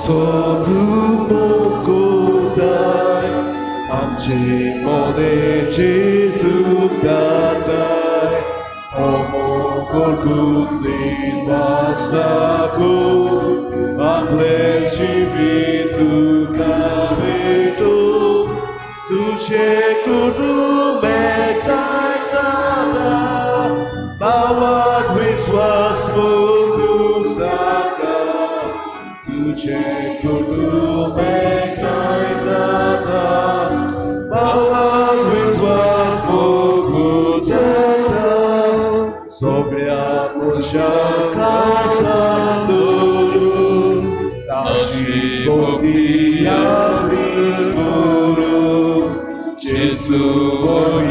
소두목고다이 암치 모네 지숙다다이 오모골군니 마사고 아플레시비투 카베토 두셰쿠루 메타사다 바와 그리스와스 모쿠사카 두셰쿠루 메타사다 바와 그리스와스 모쿠사카 소그랴 문샤카사도루 다시 보기야 미스코루 예수 우리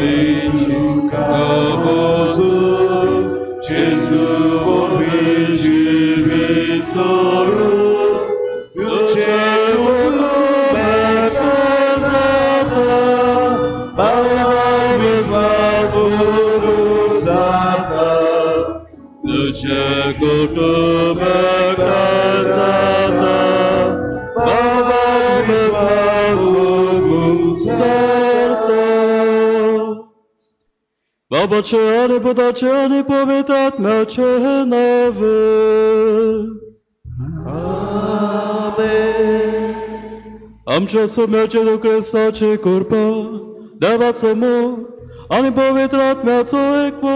가보소 예수 우리 주비소로 두제고로 메타사다 바위스와소 구사다 두제고로 메타사다 바위스와소 구사다 Baba Ciani Buddha Ciani Povitat Melchenave. Amen. Amcha Sumerce Dukresa Cikurpa Devat Samu Ani Povitrat Melco Ekpo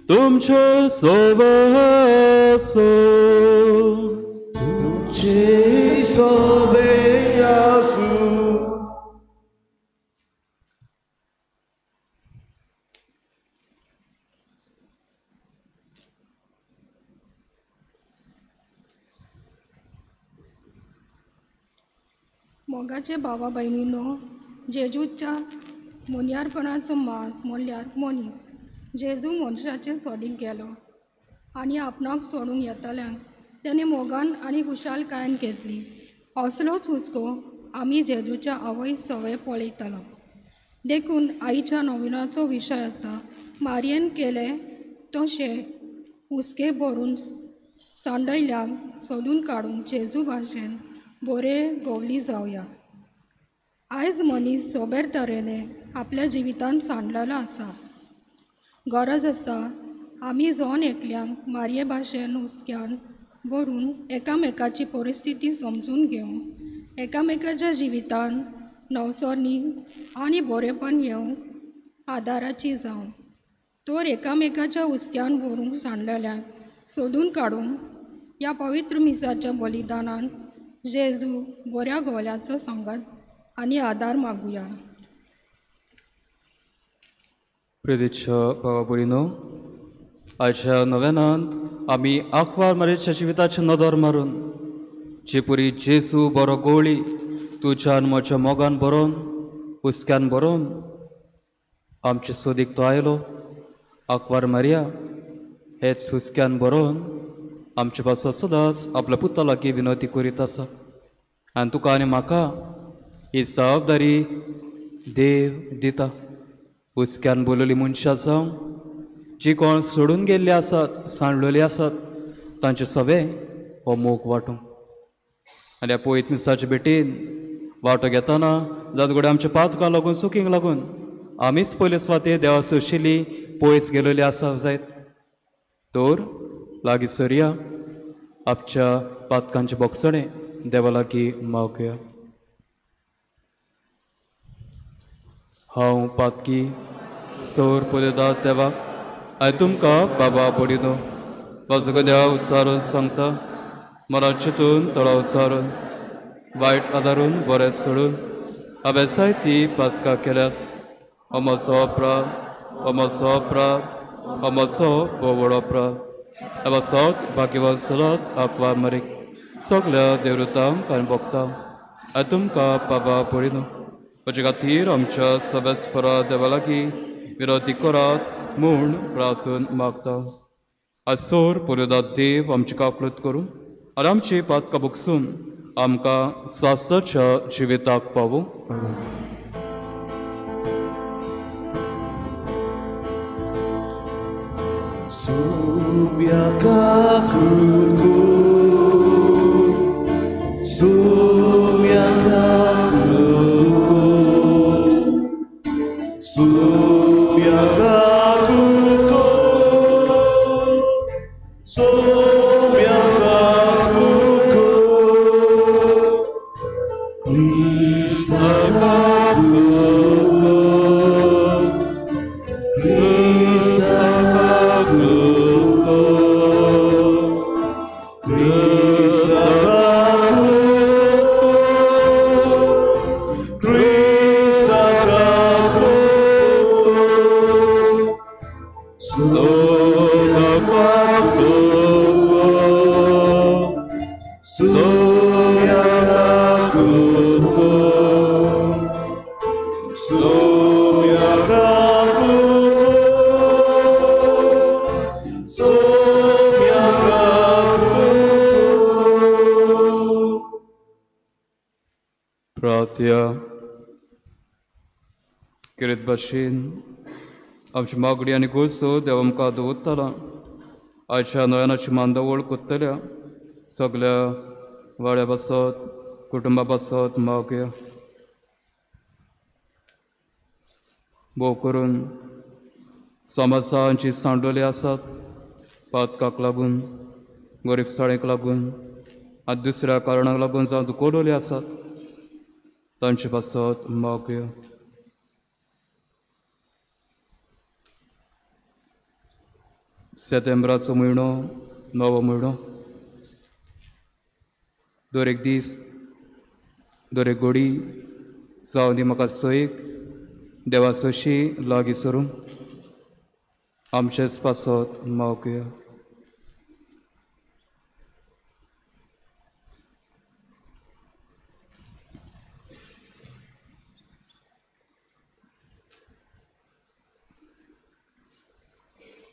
Tumce Soveso Tumce Soveyasu मोगाचे भावा भयणींनो जेजूच्या मुन्यारपणाचो मास म्हणल्यार मनीस जेजू मनशाचे सोदीक गेलो आनी आपणाक सोडूंक येताल्यांक तेणे मोगान आनी खुशालकायेन घेतली असलोच हुस्को आमी जेजूच्या आवय सवय पळयतालो देखून आईच्या नविनाचो विशय आसा मारयेन केले तशें हुस्के भरून सांडयल्यांक सोदून काडून जेजू भाशेन बरे गवली जावया आयज मनीस सोबेर तरेने आपल्या जिवितान सांडलेलो आसा गरज आसा आमी जावन एकल्यांक मारये भाशेन हुस्क्यान भरून एकामेकाची परिस्थिती समजून घेवंक एकामेकाच्या जिवितान नवसरणी आनी बरेपण येवंक आदाराची जावं तर एकामेकाच्या हुस्क्यान भरूंक सांडलेल्यांक सोदून काडूंक ह्या पवित्र मिसाच्या बलिदानान जेजू बऱ्या गोल्याचो संगत आनी आदार मागुया प्रेदितच्या भावा भयणींनो आयच्या नव्यानांत आमी आंकवार मारयेच्या जिविताचें नदर मारून जेपुरी जेजू बरो गवळी तुज्यान म्हज्या मोगान बरोवन हुस्क्यान बरोवन आमचे सोदीक तो आयलो आंकवार मारया हेच हुस्क्यान बरोवन आमचे पासो सदांच आपल्या पुता लागीं विनंती करीत आसा आनी तुका आनी म्हाका ही जबाबदारी देव दिता हुस्क्यान बोलली मनशां जावं जी कोण सोडून गेल्ली आसात सांडलेली आसात तांचे सवे हो मोग वांटूंक आनी ह्या पवित्र मिसाचे भेटीन वांटो घेतना जातगडे आमच्या पातकां लागून चुकींक लागून आमीच पयले स्वाते देवा सोशिल्ली पयस गेलेली आसा जायत तर लागीं सरया आपच्या पातकांचे बोगसणे देवा लागीं मागुया हांव पातकी सोर पळयता देवाक हांवें तुमकां बाबा पडिनो वाजगो देवा उच्चारून सांगता मरा चिंतून तळा उच्चारून वायट आदारून बरें सोडून हांवें जायती पातकां केल्यात हो म्हजो अपराध हो म्हजो अपराध हो म्हजो बोवड अपराध ह्या सग भाग्यवान सदांच आंकवार मारीक सगल्या देवृतांक आनी भोगता हांवें तुमकां बाबा पडिनो म्हजे खातीर आमच्या सभेस्परा देवा लागीं विरोधी करात म्हूण प्रार्थून मागता आज सोर पुर्योदात देव आमची कापलत करूं आनी आमची पातकां भोगसून आमकां सासच्या जिविताक पावूं Subiaca crudku, किरीत भाशेन आमची मागणी आनी गोरसो देव आमकां दवरतला. आयच्या नोयानाची मांदावळ कोत्तल्या सगल्या वाड्या बसत कुटुंबा बसत मागया. भोव करून समाजांची सांडोली आसात पातकाक लागून गरीबसाळेक लागून आनी दुसऱ्या कारणाक लागून जावं दुकोवलेली आसात तांचे बसत मागया. सेतेंब्राचो म्हयनो नवो म्हयनो दर एक दीस दर एक घडी जावं दी म्हाका सयक देवा सशी लागीं सरूंक आमचेच पासत मागया.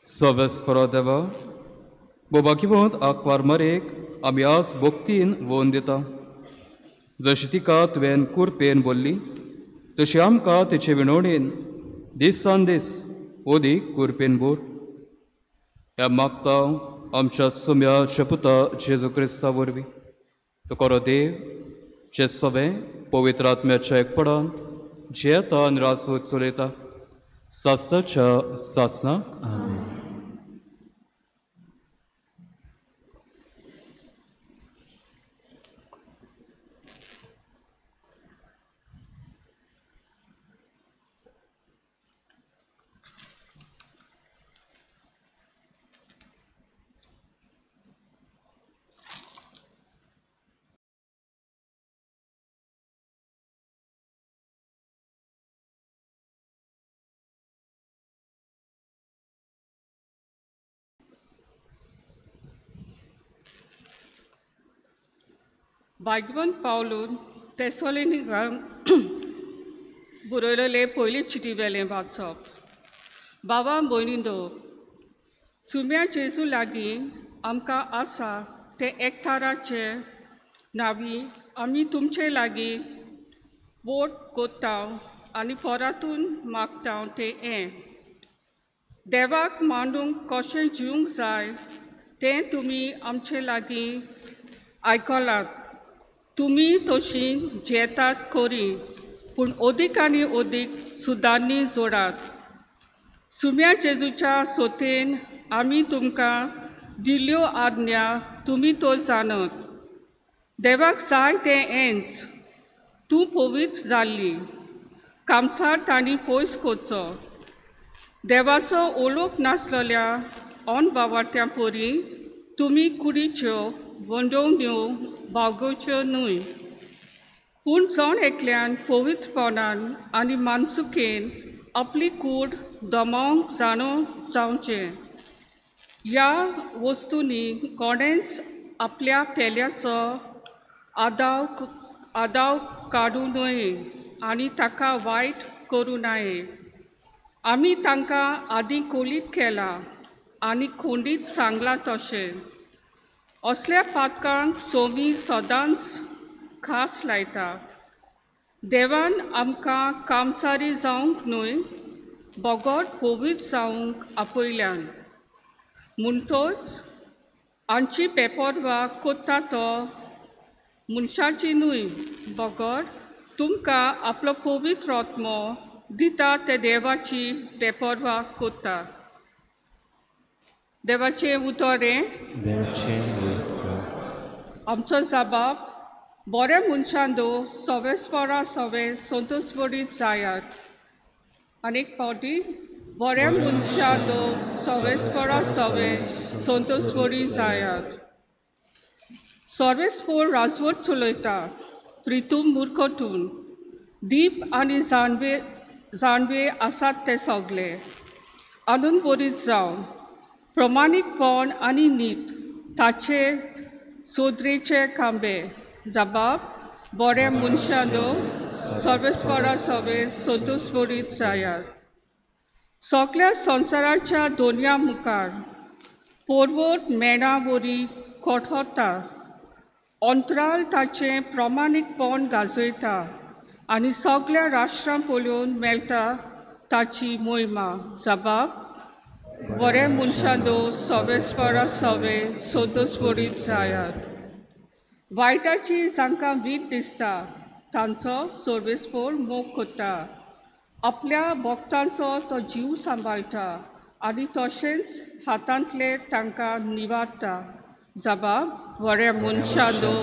सवेस्परो देवा बोबाकिवंत आंकवार मरेक आमी आज भोक्तीन वोवन दिता. जशी तिका तुवें कुरपेन बोल्ली तशी आमकां तेचे विणवणेन दिसान दीस ओदीक कुरपेन बोर. ह्या मागता आमच्या सुम्याच्या पुता जेजू क्रिस्ता वरवीं. तो कोरो देव जे सवें पवित्र आत्म्याच्या एकपडान जेता आनी रासवत चलयता सासाच्या सासांक आमेन. भाग्यवंत पावलून तेसोलिनीकांक बरयलेले पयली चिटी वेलें वाचप. भावां भयणींनो, सुम्या जेजू लागीं आमकां आसा ते एकठाराचे नांवी आमी तुमचे लागीं वोट कोत्ता आनी पोरातून मागता ते हें. देवाक मांडूंक कशें जिवंक जाय तें तुमी आमचे लागीं आयकलात. तुमी तशीं जेतात कोरी पूण ओदीक आनी ओदीक सुदारणी जोडात. सुम्या जेजूच्या सोतेन आमी तुमकां दिल्ल्यो आज्ञा तुमी तो जाणत. देवाक जाय तें हेंच, तूं पवित्र जाल्ली, कामसार तांणी पयस कोचो. देवाचो ओळख नासलेल्या ऑन बावार्थ्यां परी तुमी कुडीच्यो वंडोवण्यो बागोवच्यो न्हय, पूण जण एकल्यान पवित्रपणान आनी मानसुकेन आपली कूड दोमावंक जाणो जावचें. ह्या वस्तूंनी कोणेंच आपल्या पेल्याचो आदाव काडूं नये आनी ताका वायट करूं नये. आमी तांकां आदीं कोलीत केलां आनी खोंडीत सांगलां तशें. असल्या पातकांक सोमी सदांच खास लायता. देवान आमकां कामचारी जावंक न्हय, बोगोट पवित्र जावंक आपयल्यान. म्हणटच आमची पेपरवा कोत्ता तो मनशाची न्हय, बोगोट तुमकां आपलो पवित्र आत्मो दिता ते देवाची पेपरवा कोत्ता. देवाचे उतोरे देवाचें उतर आमचो जबाब बरे मनशांदो सवेस्परा सवे संतोषबरीत जायात आनीक फावटी बरे मनशांदो सवेस्परा सवे संतोषबरीत जायात सर्वेस्पोर राजवट चलयता प्रितूम मुर्खोतून दीप आनी जाणवे आसात ते सगळे आनून बरीत जावन प्रमाणीकपण आनी नीत ताचे सोदरेचे खांबे जबाब बरे मनशांदो सर्वेस्परा सवे संतोषबरीत जायात सगळ्या संवसाराच्या दोनया मुखार पोरवोट मेणा वरी कोठोता अंतराल ताचें प्रमाणीकपण गाजयता आनी सगळ्या राष्ट्रां पळोवन मेळटा ताची मोहिमा जबाब बरे मनशांदो सवेस्परा सवे संतोषबरीत जायात वायटाची जांकां वीट दिसता तांचो सर्वेस्पोर मोग करता आपल्या भक्तांचो तो जीव सांबाळटा आनी तशेंच हातांतले तांकां निवाडटा जबाब बरे मनशांदो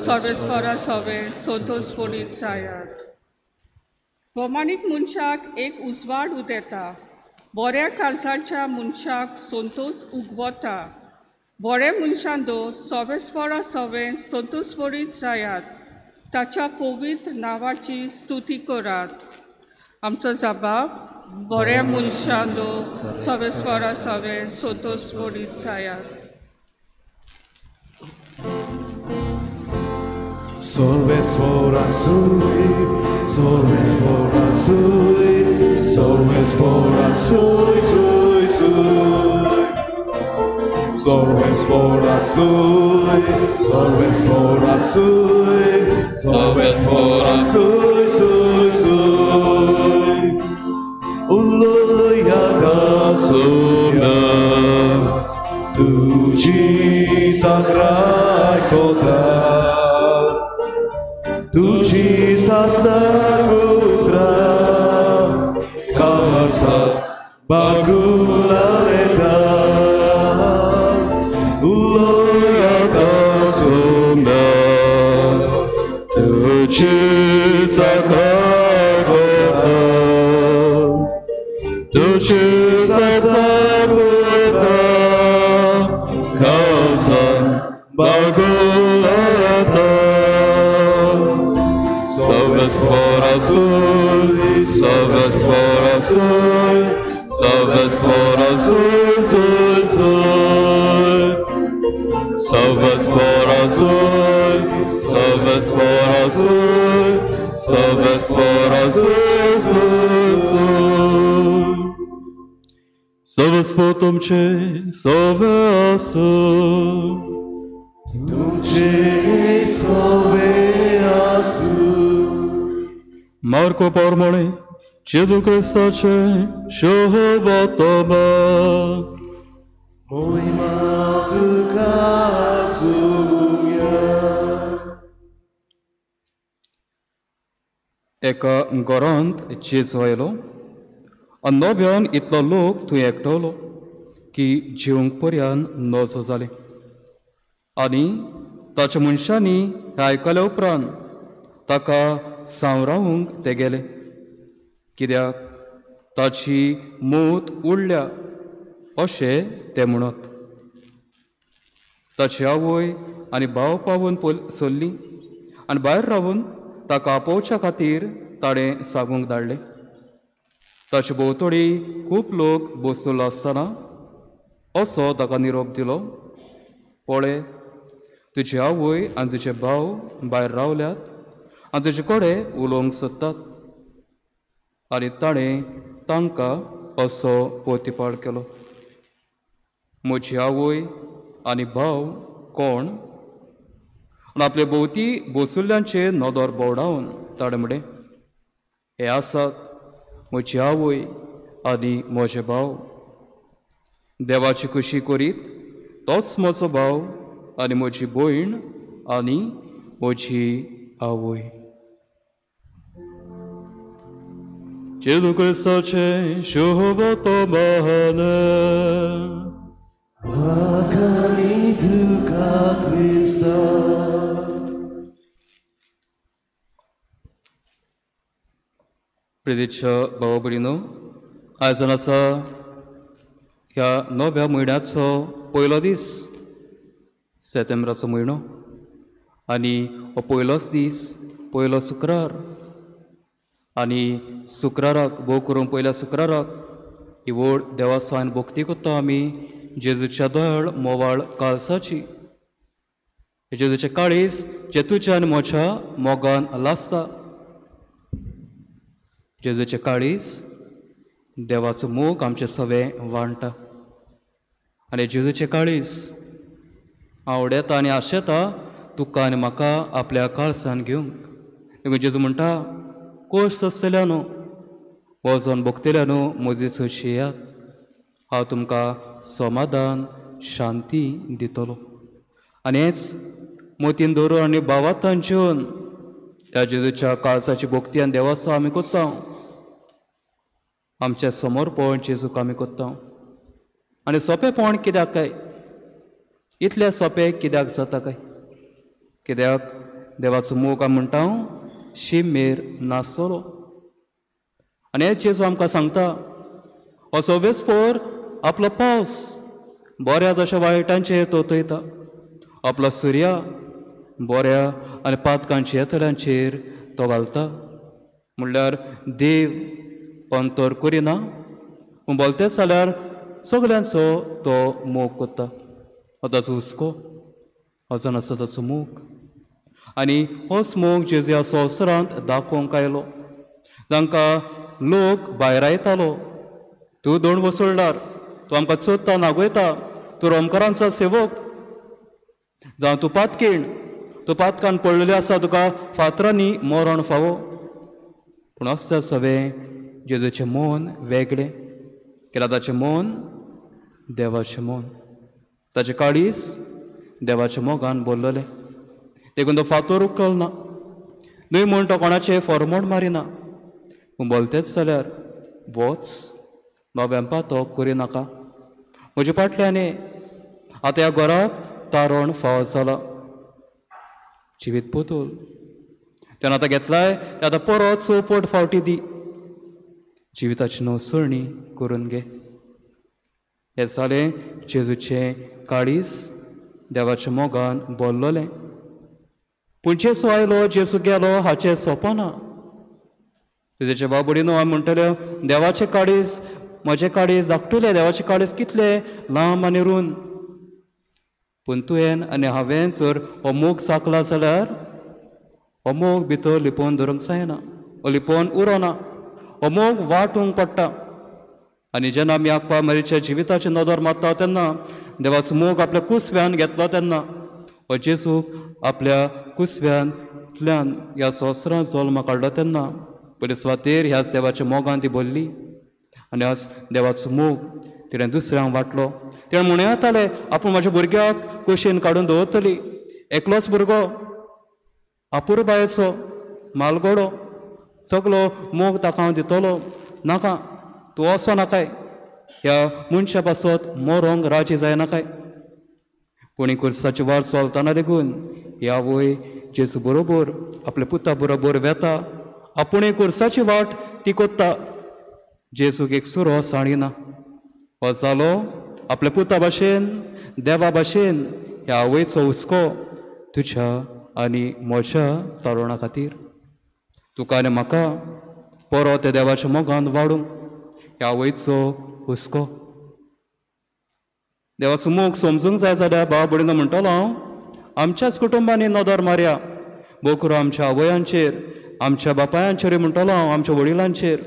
सर्वेस्परा सवे संतोषबरीत जायात प्रमाणीक मनशाक एक उजवाड उदेता बऱ्या काळजाच्या मनशाक संतोष उगवता बरे मनशांदो सवेस्परा सवे संतोषबरीत जायात ताच्या पवित्र नांवाची स्तुती करात आमचो जबाब बरे मनशांदो सवेस्परा सवे संतोषबरीत जायात Sovespora sui, sovespora sui, sovespora sui, sui, sui. Sovespora sui, sovespora sui, sovespora sui, sui, sui. Uluia kasumna, tu zagraj kota. Tu Jesus nakutra kasa bagula leta uloya kasunda Tu Jesus nakutra Tu Jesus nakutra kasa bagula leta Sovespora sui, sovespora sui, sovespora sui, sui, sui. Sovespora sui, sovespora sui, sovespora sui, sui, sui. Sovespotum ce soveasu, tu ce soveasu. Marco Pormone, Gesù Cristo ce Shohovatoma. Moima tu kasuya. एका घरांत जेजू आयलो आनी नव्यान इतलो लोक थंय एकठवलो की जेवंक पर्यान नजो जालें आनी ताच्या मनशांनी हें आयकल्या उपरांत ताका सांवरावंक ते गेले कित्याक ताची मूत उडल्या अशें ते म्हणत ताची आवय आनी भाव पावून सरलीं आनी भायर रावून ताका आपोवच्या खातीर ताणें सांगूंक धाडलें ताचे भोंवतणी खूब लोक बसुल्लो आसतना असो ताका निरोप दिलो पळय तुजी आवय आनी तुजे भाव भायर रावल्यात आनी तुजे कडेन उलोवंक सोदतात आनी ताणें तांकां असो पोतिपाड केलो म्हजी आवय आनी भाव कोण आनी आपले भोवती बसुल्ल्यांचे नदर बोवडावन ताणें म्हणलें हे आसात म्हजी आवय आनी म्हजे भाव देवाची खुशी करीत तोच म्हजो भाव आनी म्हजी भयण आनी म्हजी आवय Gesù Cristo ce Shohovatoma. वाखाणी तुका क्रिस्ता. प्रितीच्या भावा भयणीनो, आयजन आसा ह्या नव्या म्हयन्याचो पयलो दीस, सेप्टेंबराचो म्हयनो, आनी हो पयलोच दीस, पयलो शुक्रार. आनी शुक्राराक भोव करून पयल्या शुक्राराक ही व्हड देवाचो हांवें भक्ती करता आमी जेजूच्या दयाळ मोवाळ काळसाची. जेजूचें काळीज जें तुज्या आनी म्हज्या मोगान लासता. जेजूचें काळीज देवाचो मोग आमचे सवें वांडटा. आनी जेजूचें काळीज आवडेता आनी आशेता तुका आनी म्हाका आपल्या काळसान घेवंक. देखून जेजू म्हणटा, कोश सोंसल्यानो वचोन भोगतल्यानो म्हजी सोशी येयात, हांव तुमकां समाधान शांती दितलो. आनी हेच मोतीन दवरून आनी भावार्थान जेवन ह्या जेजूच्या काळसाची भोगती आनी देवाचो आमी कोत्ता. आमचे समर्पण जेजूक आमी कोत्ता. आनी सोंपेपण कित्याक काय? इतलें सोंपें कित्याक जाता काय? कित्याक देवाचो मोग आमी म्हणटा शीमेर नासतलो. आनी हेच जेजू आमकां सांगता, हो सवेस्पोर आपलो पावस बऱ्या जशा वायटांचेर तोतयता, आपलो सुर्या बऱ्या आनी पातकांच्या येतल्यांचेर तो घालता. म्हणल्यार देव अंतर करिना, पूण बोलतेच जाल्यार सगल्यांचो तो मोग करता. हो ताचो हुस्को, वचन आसा ताचो मोग. आनी होच मोग जेजू ह्या संवसारांत दाखोवंक आयलो. जांकां लोक भायर येतालो, तूं दोण वसुलदार, तूं आमकां चोदता नागयता, तूं रोमकारांचो सेवक, जावं तूं पातकीण, तूं पातकान पडलेलें आसा, तुका फातरांनी मरण फावो. पूण असतें सवें जेजूचें मन वेगळें, कित्याक ताचें मन देवाचें मन. ताचें काळीज देवाच्या मोगान भरलेलें. देखून तो फातर उखलना, न्हय म्हूण तो कोणाचें फॉर्मोड मारिना. पूण बोलतेच जाल्यार वच, नव्यान तो करिनाका. म्हजे फाटल्यान आतां ह्या घराक तारण फाव जाला. जिवीत पोतूल त्यानं आतां घेतलाय तें आतां परत चौपट फावटी दी. जिविताची नवसळणी करून घे. हें जालें जेजूचें काळीज देवाच्या मोगान भरलेलें. पूण जेजू आयलो, जेजू गेलो हाचें सोंपना. तेजेच्या बाबडीनो आमी म्हणटले देवाचें काळीज, म्हजें काळीज धाकटुलें, देवाचें काळीज कितलें लांब आनी रुंद. पूण तुवें आनी हांवें जर हो मोग साकला जाल्यार हो मोग भितर लिपोवन धरूंक जायना, हो लिपोवन उरोना. हो मोग वाटूंक पडटा. आनी जेन्ना आमी आक्वा मारीच्या जिविताची नदर मारता तेन्ना देवाचो मोग आपल्या कुसव्यान घेतलो तेन्ना हो जेजू आपल्या कुसव्यांतल्यान ह्या संवसारांत जल्म काडलो तेन्ना पयले सुवातेर ह्याच देवाच्या मोगान ती भरली. आनी आज देवाचो मोग तिणें दुसऱ्यांक वाटलो. तिणें म्हणून येतालें आपूण म्हाज्या भुरग्याक कुशीन काडून दवरतली. एकलोच भुरगो, आपुरबायेचो, मालगोडो, सगलो मोग ताका हांव दितलो. नाका, तूं वचो नाकाय, ह्या मनशा पासत मरोंक राजी जायनाकाय. कोणी कुर्साची वाट चलतना देखून ह्या वय जेजू बरोबर आपल्या पुता बरोबर वेता. आपुणूय कुर्साची वाट ती कोत्ता. जेजूक एक सुरो साणिना. हो जालो आपल्या पुता भाशेन, देवा भाशेन ह्या आवयचो हुस्को तुज्या आनी म्हज्या तरुणा खातीर. तुका आनी म्हाका परत त्या देवाच्या मोगान वाडूंक ह्या आवयचो हुस्को. देवाचो मोग समजूंक जाय जाल्यार भाव भयणीनो म्हणटलो हांव आमच्याच कुटुंबांनी नदर मारया. भोव करून आमच्या आवयांचेर, आमच्या बापायांचेर म्हणटलो हांव, आमच्या वडिलांचेर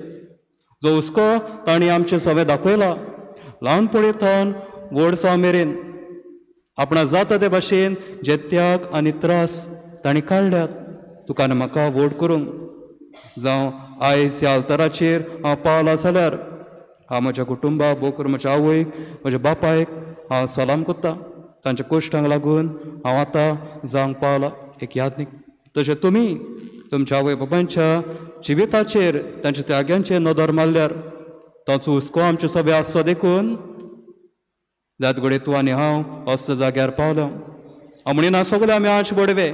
जो हुस्को तांणी आमचे सवें दाखयला. ल्हानपणींतल्यान व्हड जावं मेरेन आपणा जाता ते भाशेन जे त्याग आनी त्रास तांणी काडल्यात तुका आनी म्हाका व्हड करूंक. जावं आयज ह्या अल्ताराचेर हांव पावला जाल्यार हांव म्हज्या कुटुंबाक, भोव करून म्हज्या आवयक, म्हज्या बापायक हांव सलाम करतां. तांच्या कश्टांक लागून हांव आतां जावंक पावला एक यादनीक. तशें तुमी तुमच्या आवय बापायच्या जिविताचेर, तांच्या त्याग्यांचेर नदर मारल्यार ताचो हुस्को आमचे सगळे आसचो देखून जात घडये तूं आनी हांव अस्त जाग्यार पावलो म्हणून सगळे आमी आज बडवे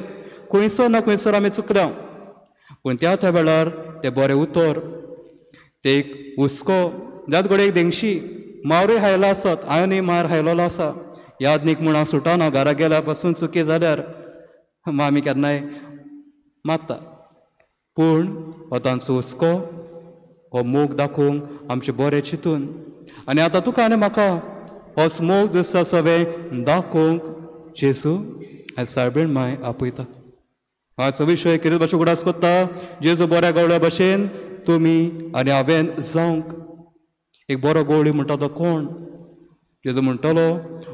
खंयसर ना खंयसर आमी चुकल्या पूण त्या वेळार ते बरें उतर ते एक हुस्को जात घडये एक देंगशी मारूय हायलो आसत हांवेंय मार हायलोलो आसा यादनीक म्हूण हांव सुटाना घरा गेल्या पासून चुकी जाल्यार आमी केन्नाय मात्ता पूण हो तांचो हुस्को हो मोग दाखोवंक आमचे बरें चिंतून आनी आतां तुका आनी म्हाका हो मोग दिसता सगळें दाखोवंक जेजू आयज साळबीण माय आपयता हाचो विशय कितें भाशेन उगडास कोत्ता जेजू बऱ्या गवळ्या भशेन तुमी आनी हांवें जावंक एक बरो गवळी म्हणटा तो कोण जेजू म्हणटलो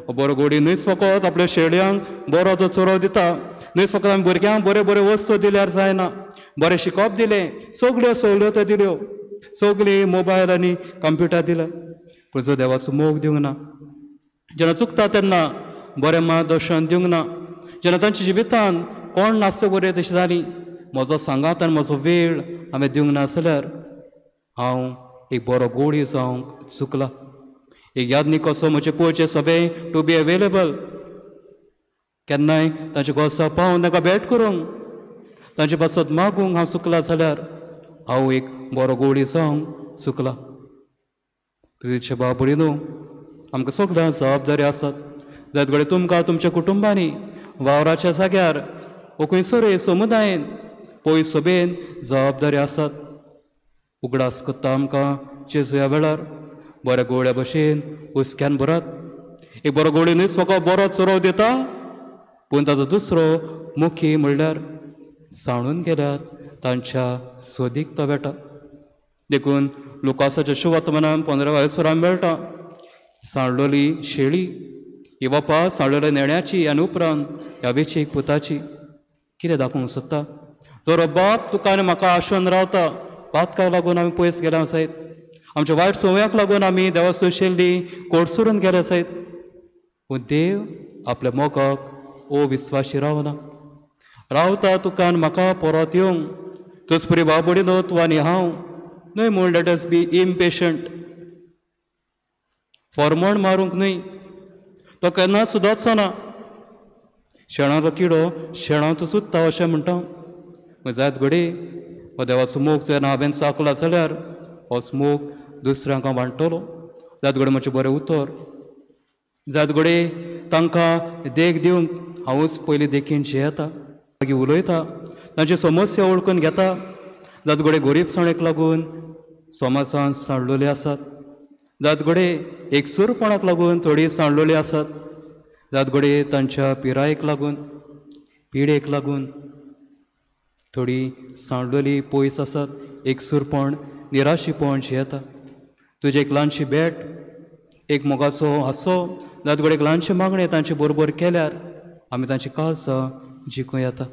हो बरो गवळी न्हयच फकत आपल्या शेळयांक बरो जो चोरो दिता न्हयच फकत आमी भुरग्यांक बऱ्यो बऱ्यो वस्तू दिल्यार जायना बरें शिकप दिलें सगळ्यो सवलतो दिल्यो सगळी मोबायल आनी कंप्युटर दिले पूण जो देवाचो मोग दिवंक ना जेन्ना चुकता तेन्ना बरें मार्गदर्शन दिवंक ना जेन्ना तांच्या जिवितान कोण नासता बरें तशी जाली म्हजो सांगात आनी म्हजो वेळ हांवें दिवंक नासल्यार हांव एक बरो गवळी जावंक चुकला एक यादनीक कसो म्हजे पोळचे सगळें टू बी अवेलेबल केन्नाय तांचे गोसा पावून ताका भेट करूंक तांचे पासत मागूंक हांव चुकला जाल्यार हांव एक बरो गवळी जावंक चुकला तुजे बाबडी न्हू आमकां सगळ्यांक जबाबदारी आसात जायत घडये तुमकां तुमच्या कुटुंबांनी वावराच्या जाग्यार वो खंयसरूय समुदायान पयस सभेन जबाबदारी आसात उगडास कोत्ता आमकां जेजू ह्या वेळार बऱ्या गवळ्या भशेन हुस्क्यान भरात एक बरो गवळी न्हयच फकत बरो चोरो दिता पूण ताचो दुसरो मुखी म्हणल्यार सांडून गेल्यात तांच्या सोदीक तो वेटा देखून लुकासाच्या शुवर्तमानांत 15 मेळटा सांडलोली शेळी ही बापा सांडलेल्या नेण्याची आनी उपरांत ह्या वेचीक पुताची कितें दाखोवंक सोदता जर बाप तुका आनी म्हाका आशोवन रावता पातकाक लागून आमी पयस गेले आसात आमच्या वायट संवयाक लागून आमी देवा सोशिल्ली कोडसुरून गेले आसात पूण देव आपल्या मोगाक अविस्वाशी रावना रावता तुका आनी म्हाका परत येवंक तूच बरी बाबडी न्हू तूं आनी हांव न्हय म्हूण लेट अस बी इम्पेशंट फॉर्मण मारूंक न्हय तो केन्ना सुदारचो ना शेणाचो किडो शेणांत सुद्धा अशें म्हणटा जायत घडी हो देवाचो मोग जेन्ना हांवें चाखला जाल्यार होच मोग दुसऱ्यांक हांव वांटतलो जायत घडी म्हजें बरें उतर जायत घडी तांकां देख दिवंक हांवूच पयलीं देखीन येता मागीर उलयता तांची समस्या वळखून घेता जायत घडी गरीबसाणेक लागून समाजांत सांडलेली आसात जायत घडी एकसूरपणाक लागून थोडी सांडलेली आसात जायत घडी तांच्या पिरायेक लागून पिडेक लागून थोडी सांडलेली पयस आसात एकसूरपण निराशीपण येता तुजें एक ल्हानशी भेट एक मोगाचो हांसो जायत घडी एक ल्हानशें मागणें तांचे बरोबर केल्यार आमी तांची काळजां जिखूं येता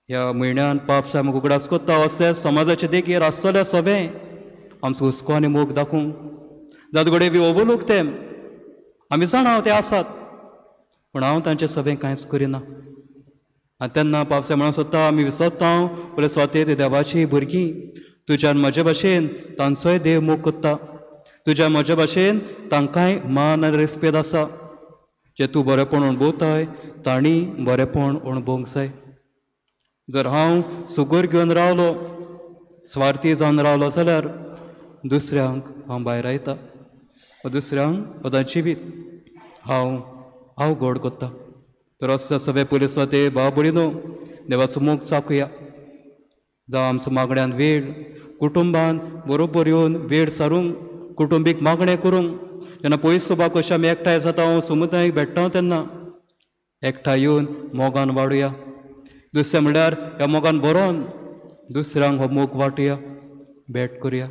ह्या म्हयन्यान पाप आमकां उगडास कोत्ता अशें समाजाचे देगेर आसतलें सगळें आमचो हुस्को आनी मोग दाखोवंक जायत घडी बी ओबलोक ते आमी जाणा ते आसात पूण हांव तांचें सगळें कांयच करिना आनी तेन्ना पावसा म्हणून सोदता आमी विसरता पळय स्वते देवाची भुरगीं तुज्यान म्हजे भाशेन तांचोय देव मोग कोत्ता तुज्या म्हजे भाशेन तांकांय मान आनी रेस्पेद आसा जे तूं बरेंपण अणभवताय तांणी बरेंपण अणभवंक जाय जर हांव सुगोर घेवन रावलो स्वार्थी जावन रावलो जाल्यार दुसऱ्यांक हांव भायर आयता दुसऱ्यांक तांचें जिवीत हांव गोड कोत्ता तर असो सगळे पयलीं ते बाबडी न्हू देवाचो मोग चाकुया जावं आमचो मागण्यांत वेळ कुटुंबान बरोबर येवन वेळ सारूंक कुटुंबीक मागणें करूंक जेन्ना पयस सोबाक कशें आमी एकठांय जाता हांव समुदायाक भेट्टा तेन्ना एकठांय येवन मोगान वाडुया दुसरें म्हणल्यार ह्या मोगान बरोवन दुसऱ्यांक हो मोग वाटुया भेट करुया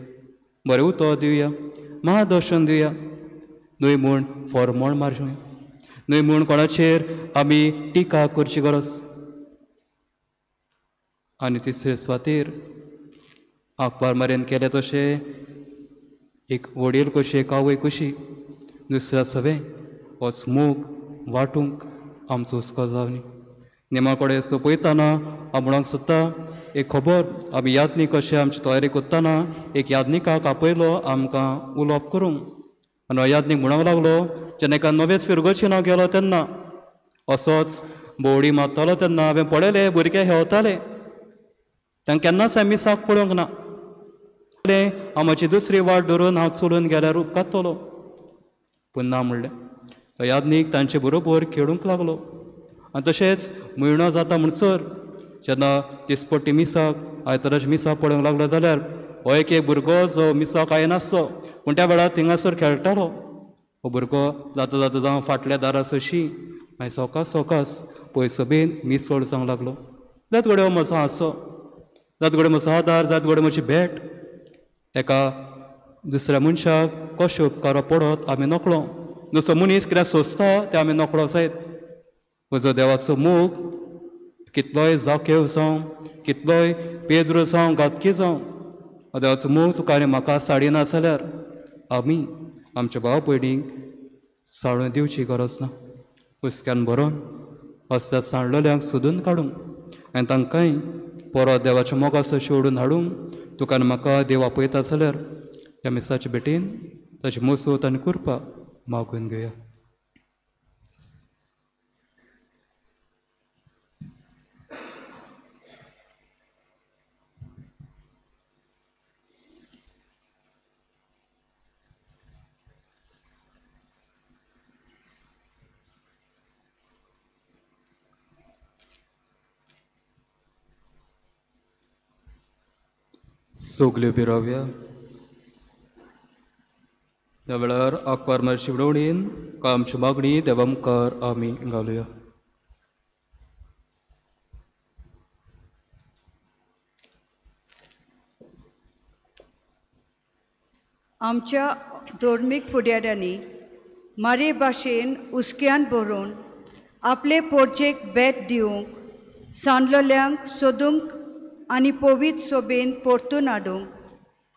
बरें उतर दिवया मार्गदर्शन दिवया न्हय म्हूण फॉर्मण मारूं न्हय म्हूण कोणाचेर आमी टिका करची गरज आनी तिसरे स्वातेर आंकवार मारेन केलें तशें एक वडील कशी एक आवय कशी दुसऱ्या सगळें होच मोग वाटूंक आमचो हुस्को जावनी नेमा कडेन सोंपयतना हांव म्हणूंक सोदता एक खबर आमी यादनीक कशें आमची तयारी करतना एक यादनिकाक आपयलो आमकां उलोवप करूंक आनी हो यादनीक म्हणूंक लागलो जेन्ना एका नवेच फिरगोशीन हांव गेलो तेन्ना असोच भोंवडी मारतालो तेन्ना हांवें पळयलें भुरगे हेंवताले तांकां केन्नाच हांवें मिसाक पळोवंक ना. हांव म्हजी दुसरी वाट धरून हांव चलून गेल्यार उपकारतलो पूण ना म्हणलें. तो यादनीक तांचे बरोबर खेळूंक लागलो आनी तशेंच म्हयनो जाता म्हणसर जेन्ना दिसपट्टी मिसाक आयताराच्या मिसाक पळोवंक लागलो जाल्यार हो एक भुरगो जो मिसाक आयनासलो पूण त्या वेळार थिंगासर खेळटालो. हो भुरगो जाता जाता जावं फाटल्या दारार शी मागीर सोकास पयसो बीन मीस व्हड जावंक लागलो. जात घडये हो म्हजो हांसो, जात घडये म्हजो आदार, जात घडये म्हजी भेट. एका दुसऱ्या मनशाक कशें उपकार पडत आमी नकळो, जसो मनीस कितें सोंसता तें आमी नकळो जायत. म्हजो देवाचो मोग कितलोय जाकेव जावं, कितलोय पेद्र जावं, गातकी जावं, देवाचो मोग तुका आनी म्हाका साडिना जाल्यार आमी आमच्या भाव भयणीक साडून दिवची गरज ना. हुस्क्यान भरोवन हस्त्या सांडलेल्यांक सोदून काडूंक आनी तांकांय परत देवाच्या मोगाचो शेवडून हाडूंक तुका आनी म्हाका देव आपयता जाल्यार ह्या मिसाच्या भेटीन ताची मजत आनी कृपा मागून घेवया. सोगल्यो बिराव्या त्या वेळार आकवार मारची विडवणीन आमची मागणी देवा मुखार आमी घालुया. आमच्या धोर्मीक फुडाऱ्यांनी मारे भाशेन उस्क्यान भरून आपले पोरचेक भेट दिवंक सांडलोल्यांक सोदूंक आनी पवित्र सोबेन परतून हाडूंक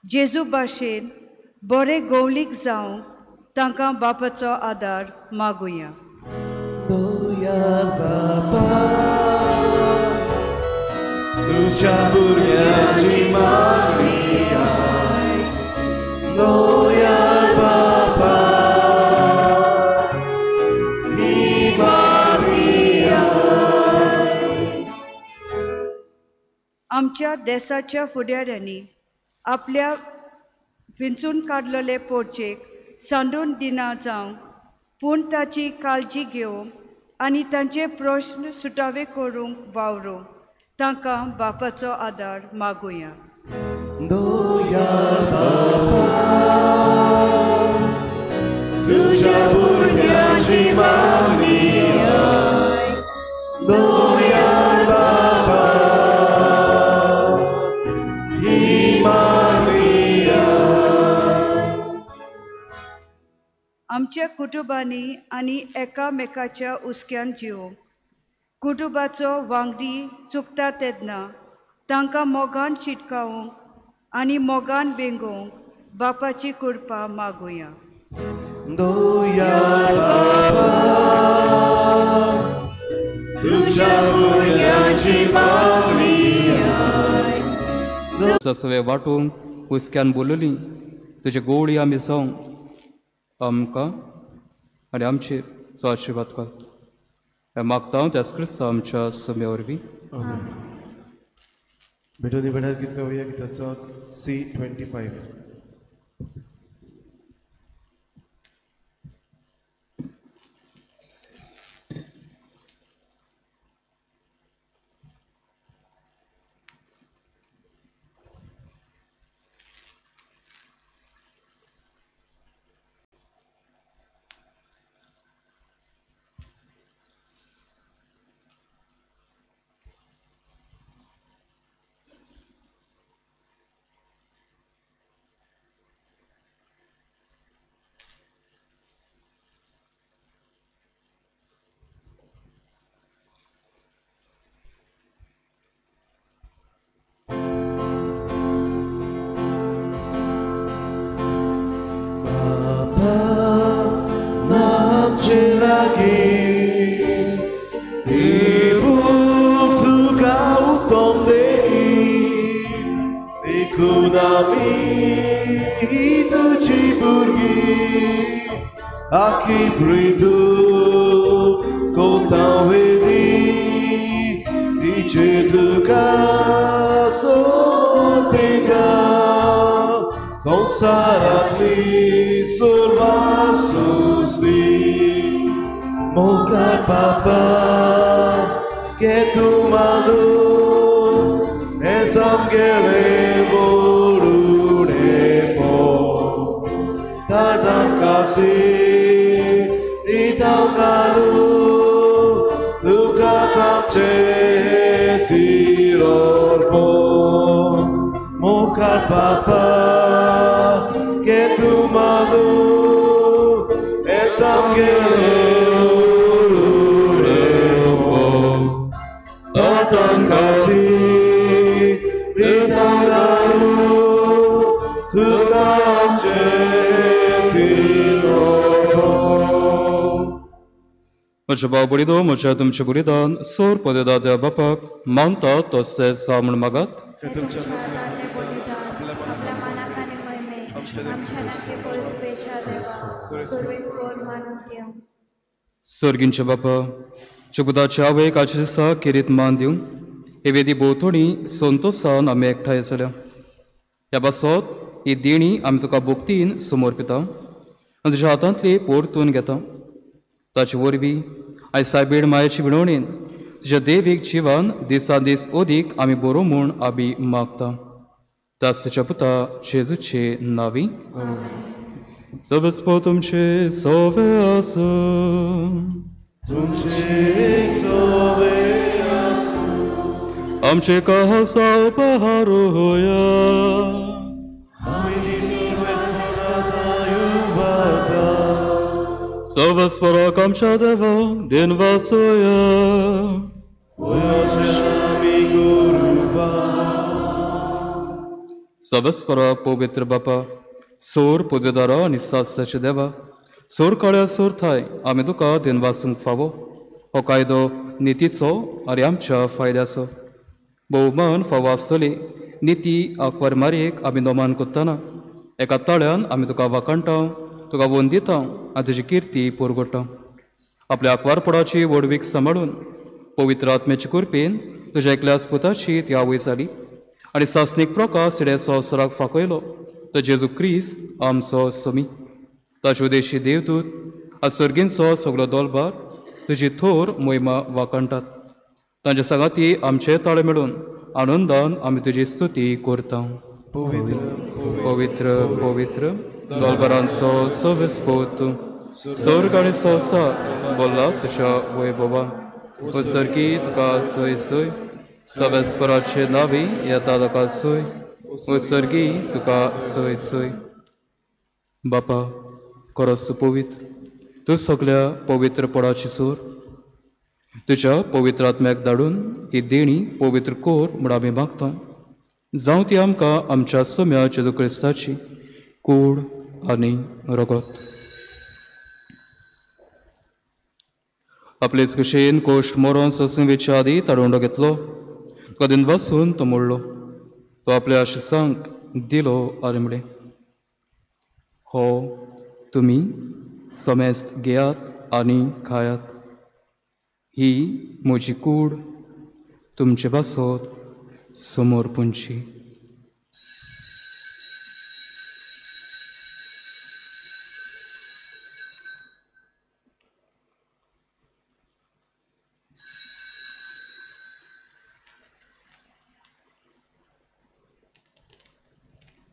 जेजू भाशेन बरे गवळीक जावं तांकां बापाचो आदार मागुया. दोयार बापा तुझ्या भुरग्याची मागणी आय. दोयार बापा ही मागणी आय. आमच्या देशाच्या फुडाऱ्यांनी आपल्या विंचून काडलेले पोरचेक सांडून दिना जावं पूण ताची काळजी घेवंक आनी तांचे प्रश्न सुटावे करूंक वावरूंक तांकां बापाचो आदार मागुया. दोयार बापा तुझ्या भुरग्याची मागणी आय. दोयार बापा ही मागणी आय. आमच्या कुटुंबांनी आनी एकामेकाच्या उस्क्यान जिवंक कुटुंबाचो वांगडी चुकता तेन्ना तांकां मोगान शिटकावंक आनी मोगान वेंगोवंक बापाची कृपा मागुया. दोयार बापा तुझ्या भुरग्याची मागणी आय. सवे वाटूंक हुस्क्यान बोलली तुजे गोवळी आमी जावंक आमकां आनी आमचेर जो आशिर्वाद कर. हें मागता हांव त्याच क्रिस्ता आमच्या समे वरवीं. भेटोनी भेटार गीत गावया. गिताचो C25. Aqui pridu Contavedi Dice tu caso Pega Son sarati sul vasus di Moca papa Che tu manu Ezam gele volune po Tadam kasi Itam kalu Tu katam che tirol po Moca papa Che tu manu Ezam gele Datang kasih di tanganmu Tukang cetilmu Măceva burido, măcea tumce buridan, sor podeda de bapak, manta tosse samun magat. आपल्या मानाकाने महिमे आमच्या नाके पोळसपेच्या देवा सर्वेस पोर मानून घेऊ Sorgince bapa, चुकुदाच्या आवय काचे दिसा किरीत मान दिवं, हे वेदी भोवतणी संतोषान आमी एकठांय आसल्या. ह्या बसत ही देणी आमी तुका भोक्तीन समर्पिता आनी तुज्या हातांतली परतून घेता. ताचे वरवीं आयज सायबीण मायेची विणवणेन तुज्या देवीक जिवान दिसान दीस ओदीक आमी बरो म्हूण आमी मागता. त्याच तुज्या पुता जेजूचे नांवी. Zăvățpo तुमचे सोवे आसूं तुमचे सोवे आमचे कासा उपहार होया आम्ही दिसू वाटा सवस्पराक आमच्या देवा दिन वासोया आम्ही गुरुवा सवस्परा पवित्र बापा सोर पदवेदारा आनी सासाचे देवा सोर काळ्या सोर थाय आमी तुका दिन वासूंक फावो हो कायदो नितीचो आनी आमच्या फायद्याचो भोवमान फावो आसतली निती आंकवार मारयेक आमी नोमान कोत्ताना एका ताळ्यान आमी तुका वाखाणटा तुका वंदिता आनी तुजी किर्ती पोरगोडटा आपल्या आंकवारपणाची वडवीक सांबाळून पवित्र आत्म्याचे कृपेन तुज्या एकल्याच पुताची ती आवय जाली आनी सासणीक प्रकाश सिडे संवसाराक फाकयलो तो जेजू क्रिस्त आमचो समी ताचे उदेशी देवदूत आज सर्गींचो सगळो दोलबार तुजी थोर मोहिमा वाखाणटात तांचे सांगाती आमचे ताळे मेळून आनंदान आमी तुजी स्तुती करता. पवित्र पवित्र दोलबारांचो सवेस्पोत स्वर्ग आनी संवसार बोल्ला तुज्या वैभवान सर्गी तुका सोय सोय सवेस्पराचे नावी येता ताका सोय सर्गी तुका सोय सोय. बापा खरोच पवित्र तूं सगळ्या पवित्रपणाची सोर तुज्या पवित्र आत्म्याक धाडून ही देणी पवित्र कोर म्हूण आमी मागता जावं ती आमकां आमच्या सम्या जेजू क्रिस्ताची कूड आनी रगत. आपलेच कुशेन कोश्ट मोरोन सोसुंवेच्या आदी ताडोंडो घेतलो तुका दिन वासून तो मोडलो तो आपल्या आशिसांक दिलो आनी म्हळें हो तुमी समेस्त घेयात आनी खायात ही म्हजी कूड तुमचे बासत समोर पुंची.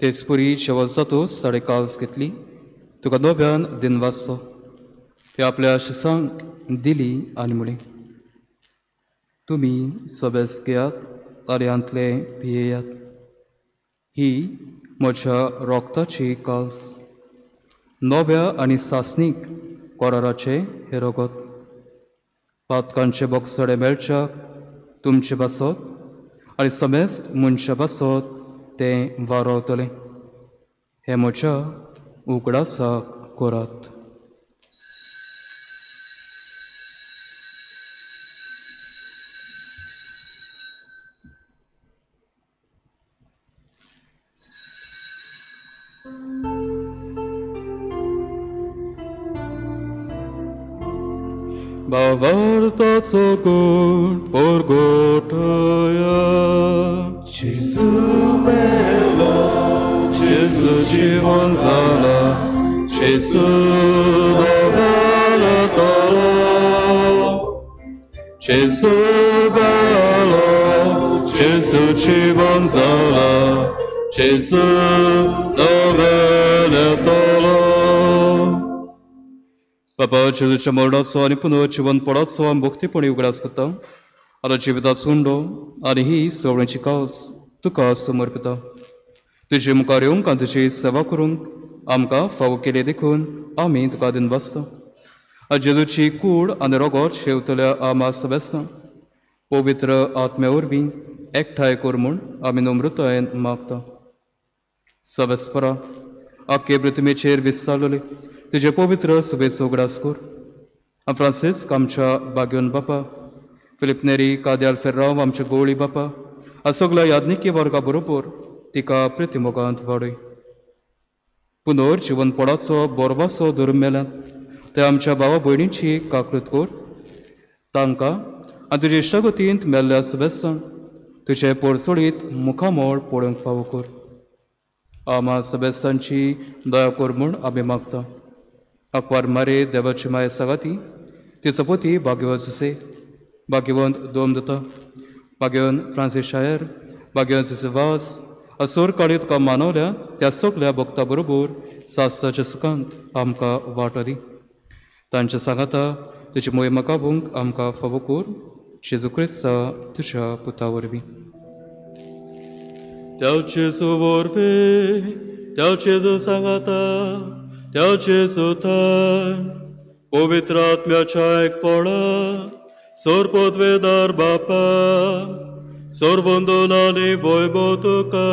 तेचपुरी शेवट जातूच साडे काल्स घेतली तुका नव्यान दिन वाचतो ते आपल्या आशिसांक दिली आनी म्हळें तुमी सबेज घेयात आनी आंतले पियेयात ही म्हज्या रोगताची काल्स नव्या आनी सासणीक कोराराचे हे रगत पातकांचे बोगसडे मेळच्याक तुमचे बासत आनी समेस्त मनशा बासत ते वारवतले हे म्हज्या उगडासाक करात. भावार्थाचो गूण परगोटया. Jesu melo, Jesu जीवन जाला, Jesu doवेले तोलो. Jesu belo, Jesu जीवन जाला, Jesu doवेले तोलो. बाबा जेजूच्या मरणाचो आनी पुनः जीवन पडाचो आमी भक्तीपणी उगडास करता. आतां जिविता सुंडो आनी ही सवणीची कास तुका समर्पिता. तुजे मुखार येवंक आनी तुजी सेवा करूंक आमकां फावो केले देखून आमी तुका दिन बसता. जेजूची कूड आनी रगत शेवतल्या आमा सभेसां पवित्र आत्म्या वरवीं एकठांय कर म्हूण आमी नम्रतायेन मागता. सवेस्परा आख्खे पृथ्वीचेर विस्तारलेले तुजे पवित्र सभेचो उगडास कर. फ्रांसिस्क आमच्या बागयोन बापा, फिलिप नेरी, काद्याल फेर्रांव आमच्या गोळी बापा, सगळ्या याज्ञिकी वर्गा बरोबर तिका प्रितीमोगांत वाडय. पुनर्जीवन पडाचो बोरवाचो धर्म मेल्यान ते आमच्या भावा भयणींची काकृत कर. तांकां आनी तुजे इश्टागतींत मेल्ल्या सभेसां तुजे परसोडीत मुखामोळ पळोवंक फावो कर. आमा सभेसांची दया कर म्हूण आमी मागता. अकवार मारे देवाची माय सगाती तिचो पती भाग्यवंत सुसे, भाग्यवंत दोमदत्ता, भाग्यवंत फ्रांसीस शायर, भाग्यवंत सुसेवास असोर काळी तुका मानवल्या त्या सगळ्या भक्तां बरोबर सासच्या सुखांत आमकां वाटो दी. तांच्या सांगाता तुजी मोहिमा काबूंक आमकां फावो कर. जेजू क्रिस्ता तुज्या पुता वरवीं. त्याचे वरवीं त्याचे सांगाता त्याचे सोतान पवित्र आत्म्याच्या एकपणा सोरपोतवेदार बापा सोरवंदनानी वैभव तुका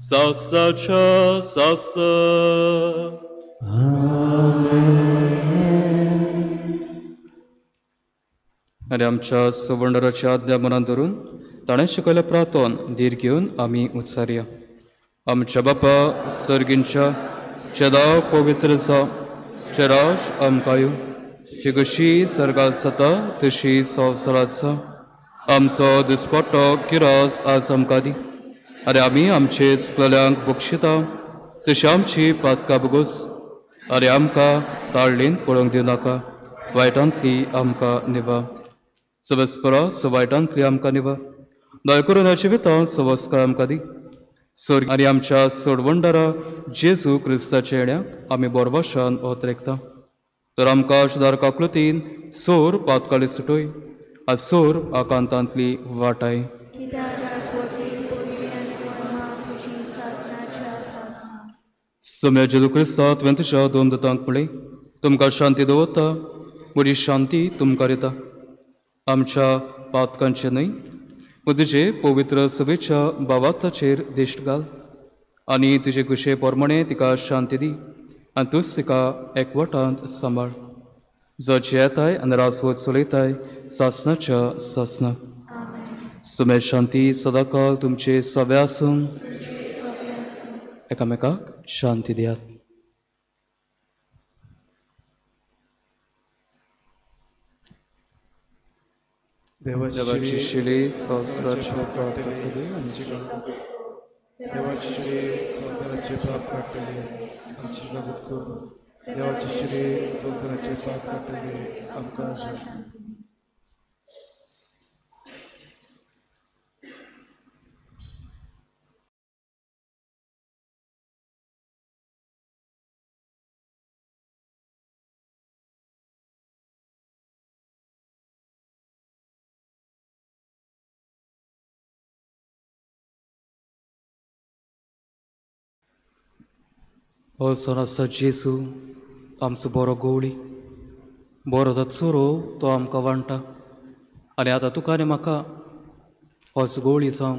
सासाच्या सासा. आनी आमच्या सुवर्णराची आज्ञा मनात धरून ताणें शिकयल्या प्रार्थन धीर घेवन आमी उच्चारया. आमच्या बापा सर्गींच्या शेदाव पवित्र जाव, शेराश आमकां जी कशी सर्गात जाता तशी संवसारात जा. आमचो दिसपट्टो किरास आज आमकां दी. आनी आमी आमचे चुकलेल्यांक बक्षिता तशी आमची पातकां बगोस. आनी आमकां ताळणेन पळोवंक दिवं नाका, वायटांतली आमकां निवा. सवेस्परा वायटांतली आमकां निवा. दया करून ह्या जिवितांत संवस्कार आमकां दी. सोर आनी आमच्या सोडवंडारा जेजू क्रिस्ताच्या येण्याक आमी बोरभाशान ओतरेकता. तर आमकां सुदारक आकृतीन सोर पातकाळी सुटोय, आज सोर आकांतांतली वाटाय. सम्या जेजू क्रिस्ता तुवें तुज्या दोन दुतांक पळय. तुमकां शांती दवरता, म्हजी शांती तुमकां दिता. आमच्या पातकांचे न्हय तुजे पवित्र सभेच्या भावार्थाचेर दिश्ट घाल आनी तुजे कुशे पोरमणे तिका शांती दी आनी तूंच तिका एकवटांत सांबाळ. जाची येताय आनी राजवट चलयताय सासनाच्या सासना. सुमे शांती सदाकाल तुमचे सवे आसूं. एकामेकाक शांती दियात. देवाची शिली संवसाराची प्रार्थना केली देवाची श्री संवसाराचे पाप काडटले आमची मदत कर. देवाची श्री संवसाराचे पाप काडटले आमकां शांती. हो सण आसा जेजू आमचो बरो गवळी, बरो जो चोरो तो आमकां वांटा. आनी आतां तुका आनी म्हाका होच गवळी जावं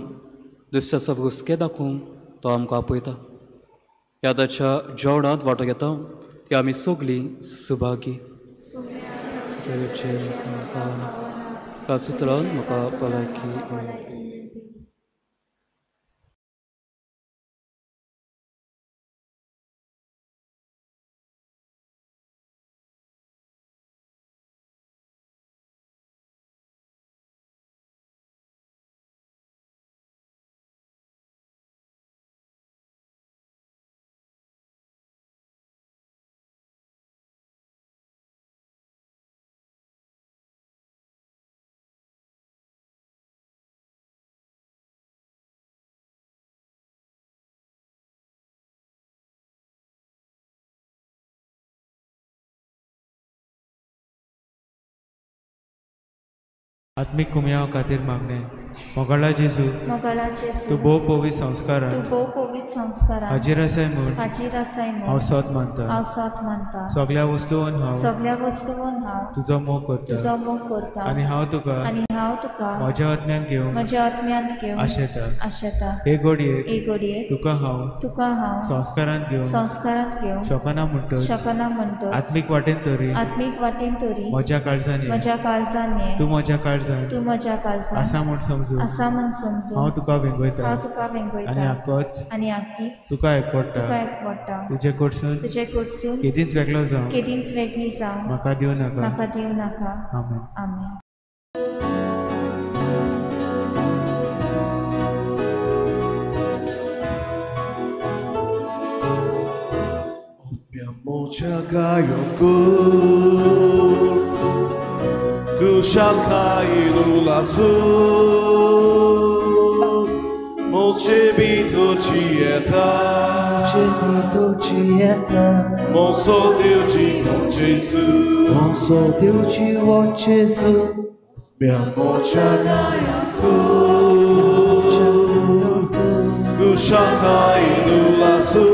दुसऱ्याचो हुस्के दाखोवंक तो आमकां आपयता. ह्या ताच्या जेवणांत वांटो घेता ती आमी सगळीं सुभागी. कासुत्रान म्हाका भलायकी आत्मिक कुमयाव खातीर मागणे मोगाळा जेजू मोगाळा तूं जेजू भोव पवित्र तूं संस्कारांत भोव पवित्र संस्कारांत हाजीर आसाय म्हूण हाजीर आसाय हांव म्हूण सत मानता हांव सत मानता सगळ्या वस्तूंत हांव सगळ्या वस्तूंत हांव तुजो मोग करता तुजो मोग करता आनी हांव तुका आनी हांव तुका म्हज्या आत्म्यान घेवन म्हज्या आत्म्यांत घेवन आशेता आशेता हे घडयेक एक घडयेक तुका हांव संस्कारांत घेवन संस्कारांत घेवन शकना म्हणटच शकना म्हणटच आत्मीक वाटेन तरी आत्मीक वाटेन तरी म्हज्या काळजांनी म्हज्या काळजांनी तूं म्हज्या काळजांत तूं म्हज्या काळजांत आसा म्हूण समजून आसा म्हूण समजून हांव तुका वेंगयता हांव तुका आनी वेंगयता आक्कोच आनी आख्खीच तुका एकपडटा तुका एकवटा तुजे कडसून तुजे कडसून केदींच वेगळो जावं केदींच वेगळी जावं म्हाका दिवं नाका म्हाका दिवं नाका आमेन आमेन Dobbiamo Chagayoku Kushakai Lulasu Molcebito Cieta Molcebito Cieta Monso Deus de bom Jesus Monso Deus de bom Jesus Dobbiamo Chagayoku Kushakai Lulasu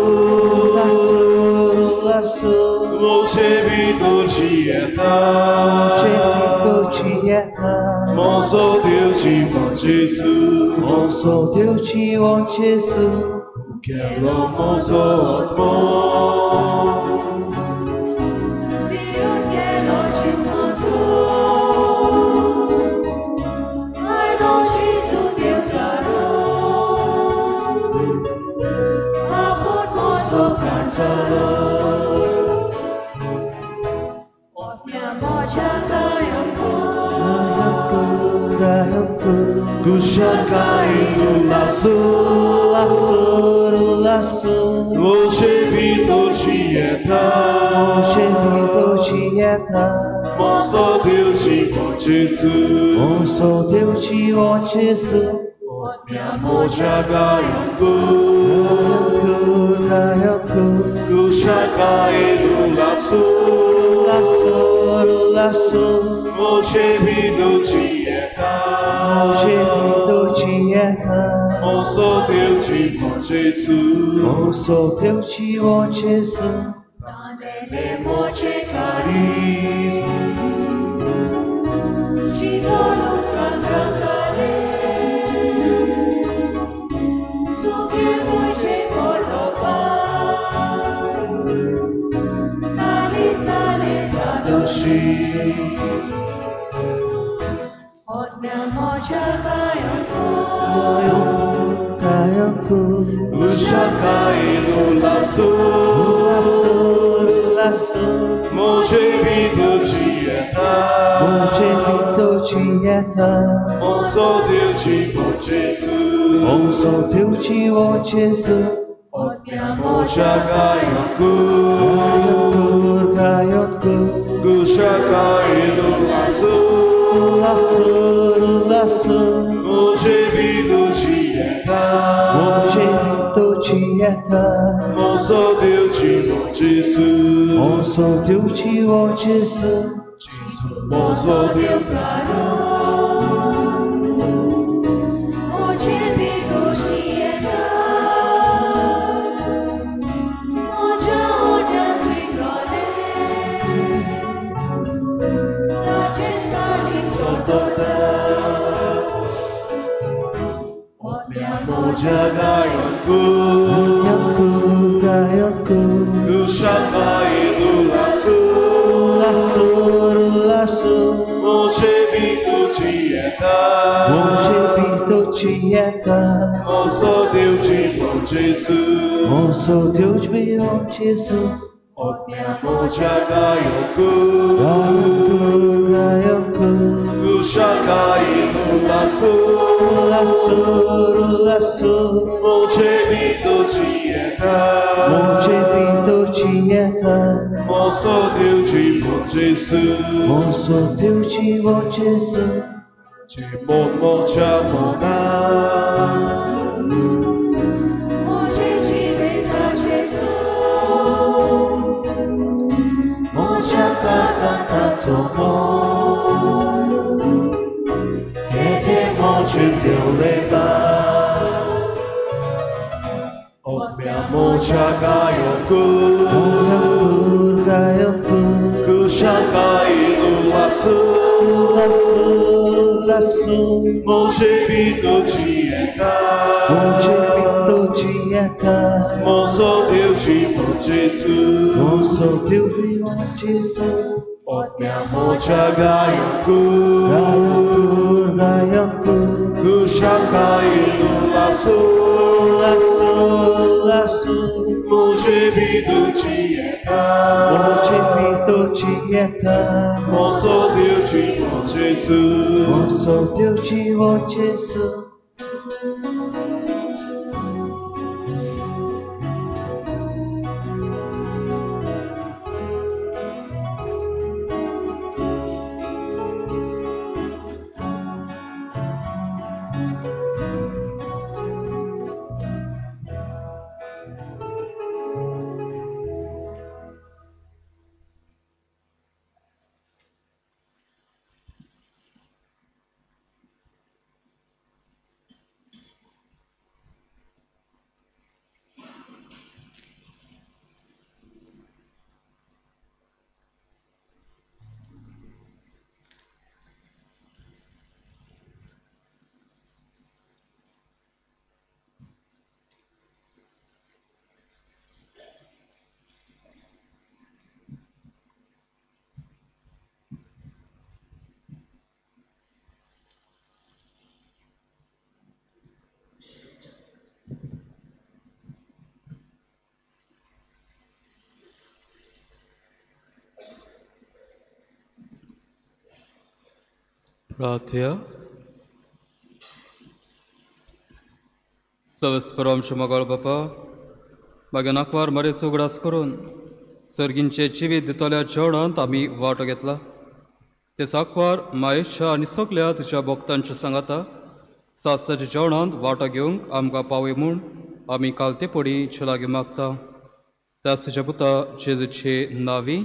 Molcebito Cieta Molcebito Cieta Monso Deus de bom Jesus Monso Deus de bom Jesus Quero monso otmo Kushakai laço Molcebito Cieta Molcebito Cieta Monso Deus de bom Jesus Monso Deus de bom Jesus Minha mocha Gayanku Kushakai laço Molcebito Cieta Molcebito Cieta Monso Deus de bom Jesus Monso Deus de bom Jesus Nandele moche caris Shidolo candrangale Suge moche colopas Calisale dadoshi Otmia mocha Gayanku Kushakai laço Molcebito Cieta Molcebito Cieta Monso Deus de bom Jesus Monso Deus de bom Jesus Minha mocha Gayanku Kushakai laço Molcebito Cieta Molcebito Cieta Monso Deus de bom Jesus Monso Deus de bom Jesus Monso Deus Gayanku Kushakai laço Molcebito Cieta Molcebito Cieta Monso Deus de bom Jesus Monso Deus de bom Jesus Minha mocha Gayanku Kushakai laço Molcebito Cieta Molcebito Cieta Monso Deus de bom Jesus Monso Deus de bom Jesus De mocha mona Mocha casa Santa Somo trên điều lệ ta Opmiamo Chagayoku Kushakai Ulasu Moche Pito Tieta Moço Deus de bom Jesus Opmiamo Chagayoku Kushakai Ulasu Moche Pito Tieta Moço Deus de bom Jesus प्रार्थया सवस्परम शमगोळ बापा मागे नाकवार मरेचो उगडास करून सर्गींचे जिवीत दितल्या जेवणांत आमी वांटो घेतला ते साकवार मायेच्या आनी सगल्या तुज्या भक्तांच्या सांगाता सासाच्या जेवणांत वांटो घेवंक आमकां पावय म्हूण आमी कालते पडी लागीं मागता त्या तुज्या पुता जेजूचे नांवी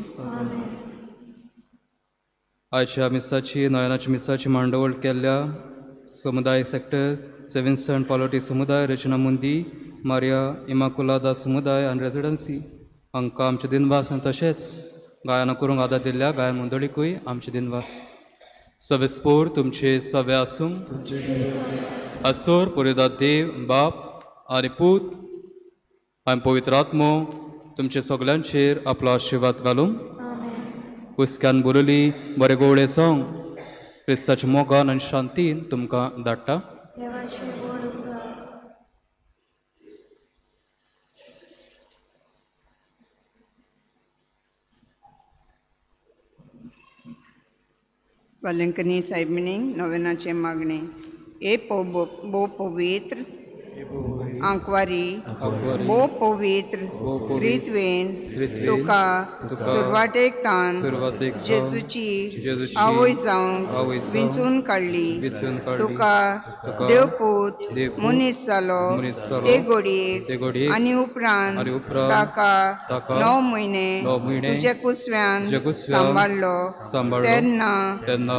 आयच्या मिसाची नयनाच्या मिसाची मांडवळ केल्ल्या समुदाय सेक्टर 7 सेंट पालोटी समुदाय रचना मुंदी मारिया इमाकुलादा समुदाय आनी रेजिडन्सी हांकां आमचे दिनवास आनी तशेंच गायनां करूंक आदार दिल्ल्या गायन मंडळीकूय आमचे दिनवास सवेस्पोर तुमचे सवे आसूं आसोर पुरेदाद देव बाप आनी पूत आनी पवित्र आत्मो तुमचे सगल्यांचेर आपलो आशिर्वाद घालूं हुस्क्यान बरयली बरे गोवळे जावंक क्रिस्ताच्या मोगान आनी शांतीन तुमकां धाडटा वालंकनी साहेबिणी नोवेनाचे मागणे ए बो पवित्र आंकवारी बो पवित्र रितवेन तुका सुरवातेक तान जेजूची आवय जावंक विंचून काडली तुका देवपूत मनीस जालो ते घडयेक आनी उपरांत ताका 9 म्हयने तुजे कुसव्यान सांबाळलो तेन्ना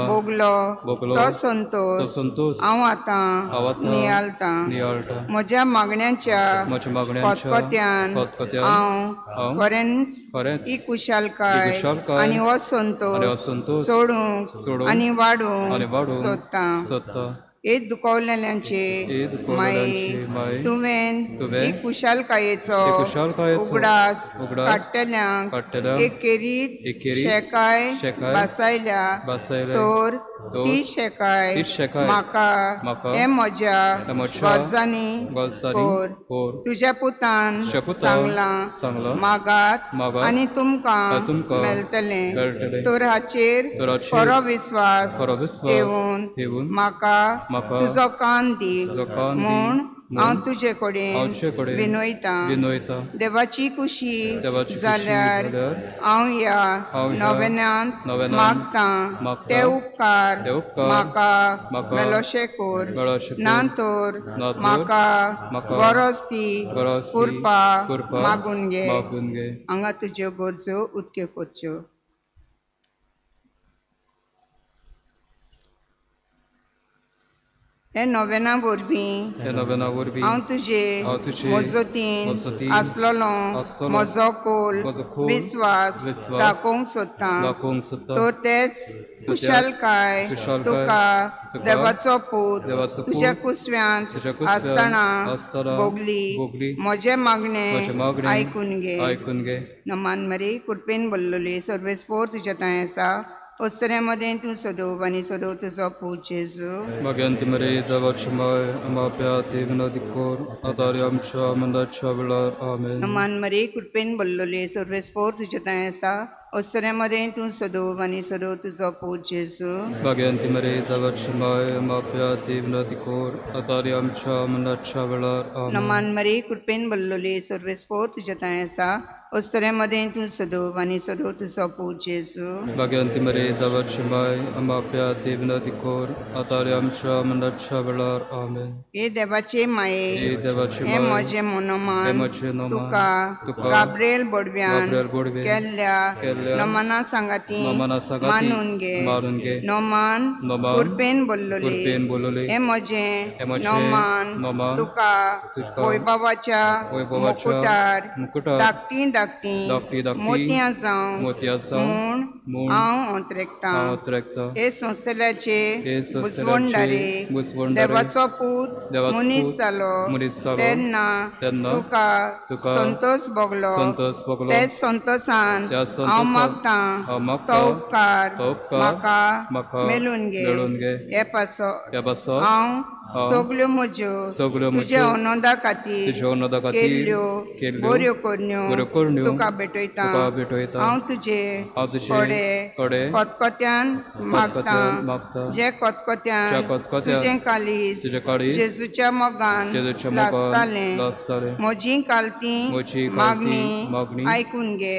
भोगलो तो संतोष हांव आतां नियालतां म्हज्या मागण्यांच्या खतखत्यान हांव खरेंच ही कुशालकाय आनी हो संतोष सोडूंक आनी वाडूंक सोदतां हे दुखवलेल्यांचे माये तुवें ही कुशालकायेचो उगडास काडटल्यांक एक केरीत शेकाय बसयल्या तर ती शेकाय म्हाका हे म्हज्या गरजांनी कोर तुज्या पुतान सांगलां मागात आनी तुमकां मेळटलें तर हाचेर खरो विस्वास ठेवून म्हाका तुजो कान दी म्हूण हांव तुजे कडेन विनयतां देवाची खुशी जाल्यार हांव ह्या नोवेनांत मागतां ते उपकार म्हाका मेलोशे कोर ना तर म्हाका गरज ती कुरपा मागून घे हांगा तुज्यो गरजो उक्त्यो करच्यो हे नोवेना वरवीं हे नव्याना वरवीं हांव तुजे तुजे मजतीन मजतीन आसलोलो म्हजो कोल विस्वास दाखोवंक दाखोवंक सोदता सोदता. तो तेच कुशलकाय तुका देवाचो पूत तुज्या कुसव्यांत आसतना भोगली म्हजे मागणें आयकून घे नमान मरी कुडपेन बोल्लोली सर्वेस्पोर तुज्या थंय आसा ओस्तरे मदें तूं सदोव आनी सदोव तुजो पूत जेजू Magięty Maryi, dawać maj, ama piaty wnadikor, atari amsha mandacha velar, amen. नमान मरी कुडपेन बोल्लोली सर्वेस्पोर तुज्या थंय आसा ओस्तरे मदें तूं सदोव आनी सदोव तुजो पूत जेजू Magięty Maryi, dawać maj, ama piaty wnadikor, atari amsha mandacha velar, amen. नमान मरी कुडपेन बोल्लोली सर्वेस्पोर तुज्या थंय आसा ओस्तरे मदें तूं सदोव आनी सदोव तुजो पूत जेजू Magięty Maryi, dawać maj, ama piaty wnadikor, atari amsha mandacha velar, amen. हे देवाचे माये हे देवाचे हे माये, म्हजे हे मनोमान म्हजें मनोमान, तुका गाब्रिएल बोडव्यान गाब्रिएल बोडव्यान केल्ल्या केल्ल्या नमना सांगाती नमना सांगाती मानून घे नोमान कुडपेन कुडपेन बोल्लोली हे म्हजे म्हजें नोमान तुका वैभवाच्या मुकुटार धाकटी धाकटी मोतयां जावं मोतयां म्हूण हांव अंतरेकता हे संस्थेल्याचे बुजवणदारे देवाचो पूत मनीस जालो तेन्ना तुका संतोष भोगलो तेच संतोषान हांव मागतां तो उपकार म्हाका मेलून घे हे पासो हांव सगल्यो म्हज्यो तुज्या अनोदा खातीर केल्ल्यो बऱ्यो कोरण्यो तुका भेटयता हांव तुजे कोडे कोतकोत्यान मागतां जे कोतकोत्यान तुजें कालीस जेजूच्या मोगान लासतालें म्हजी कालती मागणी आयकून घे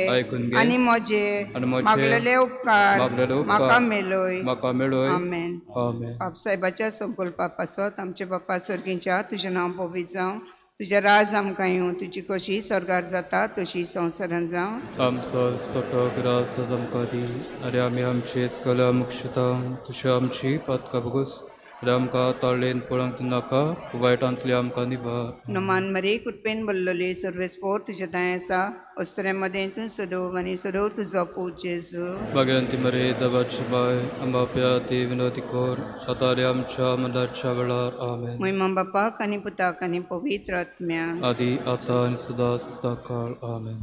आनी म्हजे मागलेले उपकार म्हाका मेळय आमेन बापसाहेबाच्या संकल्पा पासत आमचे बापा सर्गीच्या तुजें नांव पवित्र जावं तुजें राज आमकां येवं तुजी कशी स्वर्गार जाता तशी संवसारान जावं आमचो स्पटो ग्रास आमकां दी आनी आमी आमचीच कला मुक्षता तशी आमची पातकां बगूस आनी आमकां तळ्ळेन पळोवंक नाका वायटांतली आमकां निबार नमान मरी कुडपेन बोल्लोली सर्वेस्पोर तुजे थंय आसा ओस्तरे मदें तूं सदोव आनी सदोव तुजो पूत जेजू Magięty Maryi, dawać maj, ama piaty wnadikor, atari amsha mandacha velar, amen. महिमा बापाक आनी पुताक आनी पवित्र आत्म्याक Adi, ata, आणि सदा सदाकाळ, amen.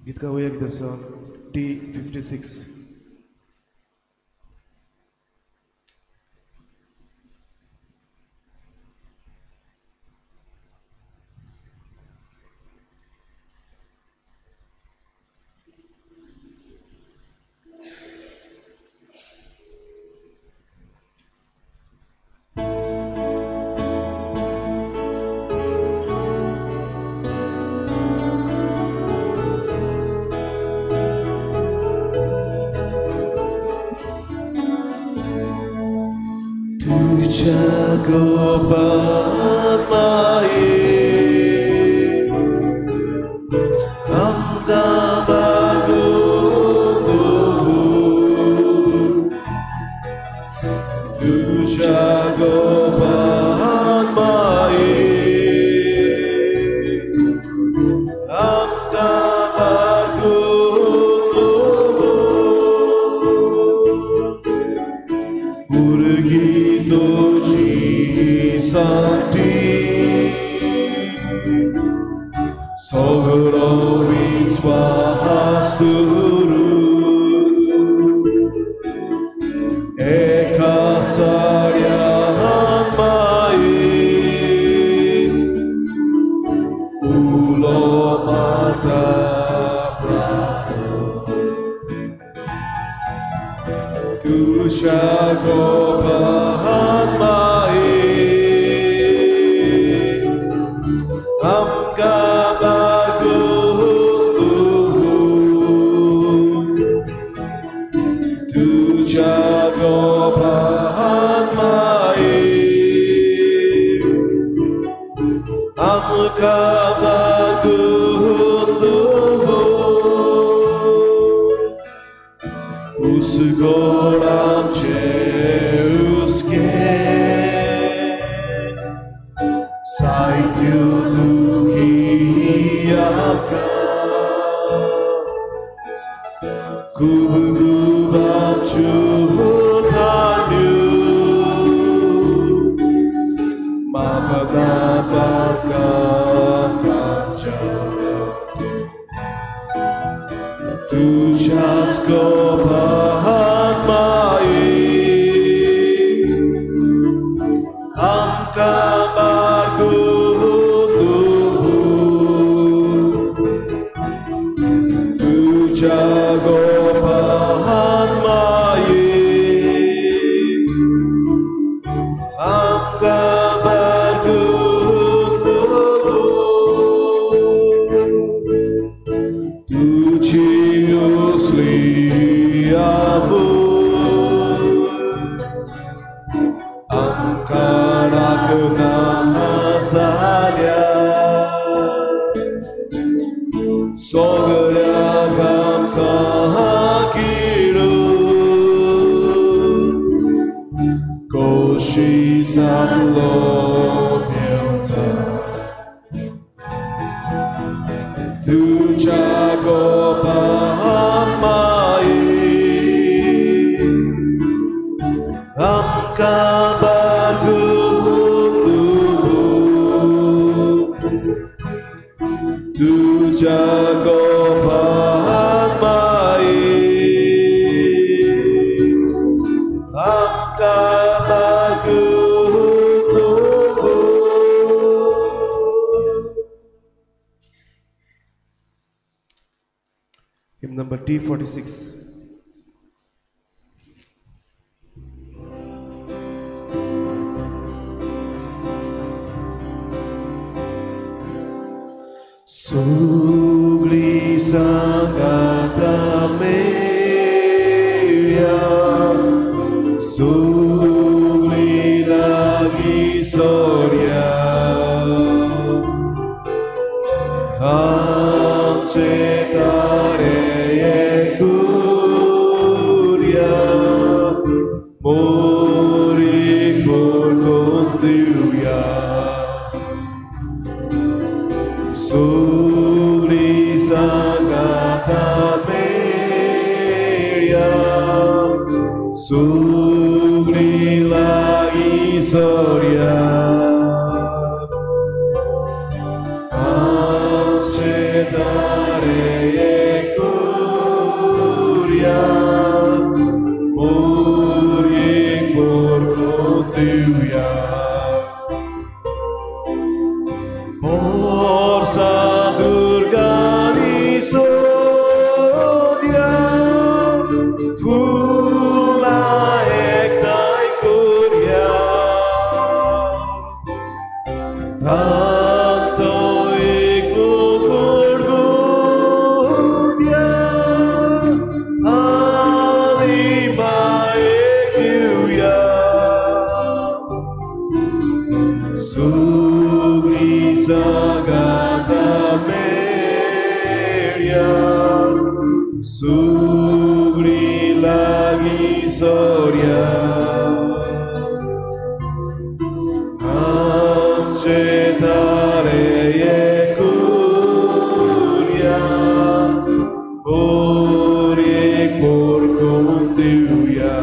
गीत गाऊया एक दर्शक T56. Jagoban Maye Amga Bagudu Tu Jagoban Maye Sancti, Sogro Viswahasturu, Eka Saryahan Mai, Ulo Mata Prato, Tusha Gopahan Mai, Amka Baguhu, Tuja Gopahan Mai, Amka Baguhu, Usgoram Cheuske, Saitiu Tukiyaka, Kubugubam Chuhutanyu, Mapadapat Kakancha, Tushats Gopahan Mai, Amka Baguhu, Tuja Gopahan Mai, Amka Baguhu, Tujius Liavu, Amkarakna Hazalya, Sogaryakam Kahakiru, Koshi Samlo Dyelza, Tuja Gopahan Mai, Amka Baguhu, Tuja Gopahan Mai, Amka Baguhu. Hymn number T46. Subli Sangata Meria, Subli la Visoria, Amcetare Curia, Mori por contiuia. Subli Sangata Meria, Subli la Isoria, Accetare Curia, Mori por contiuia. Morsa Durga Visodia, Fula Ektai Kuria, Tanzo Ikugurgudia, Alima Ekuya, Subli Sagata Meria, Subli la Visoria, Accetare Curia, Ori por contiuia,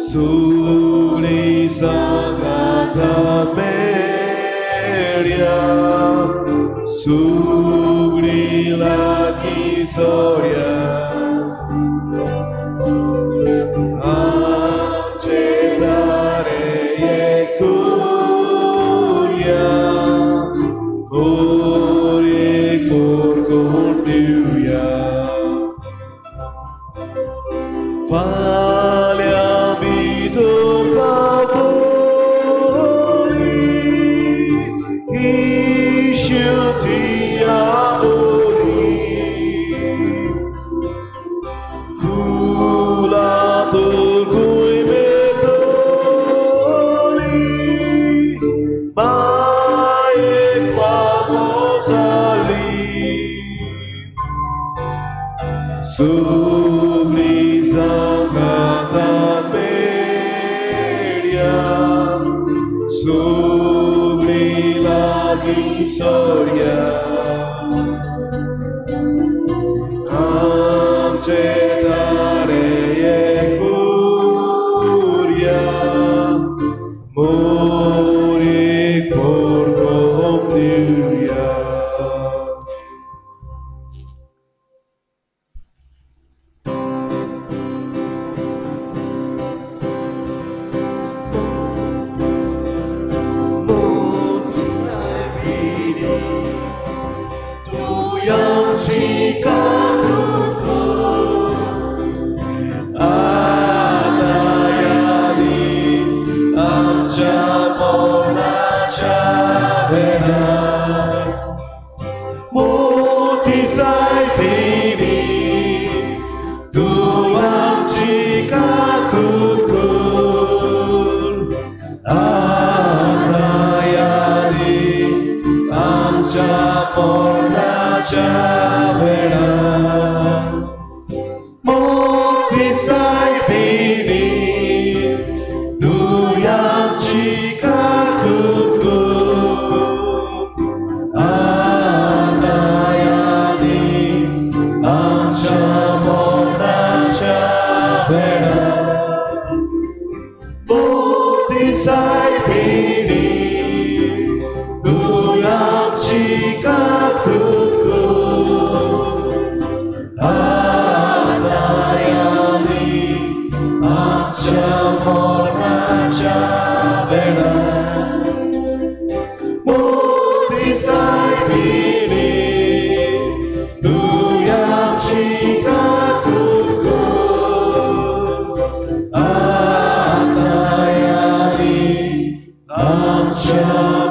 Subli meria sugri lagi soria accedare e curia ori por contiuia vale abito Soria accedare e curia mori por contiuia Shall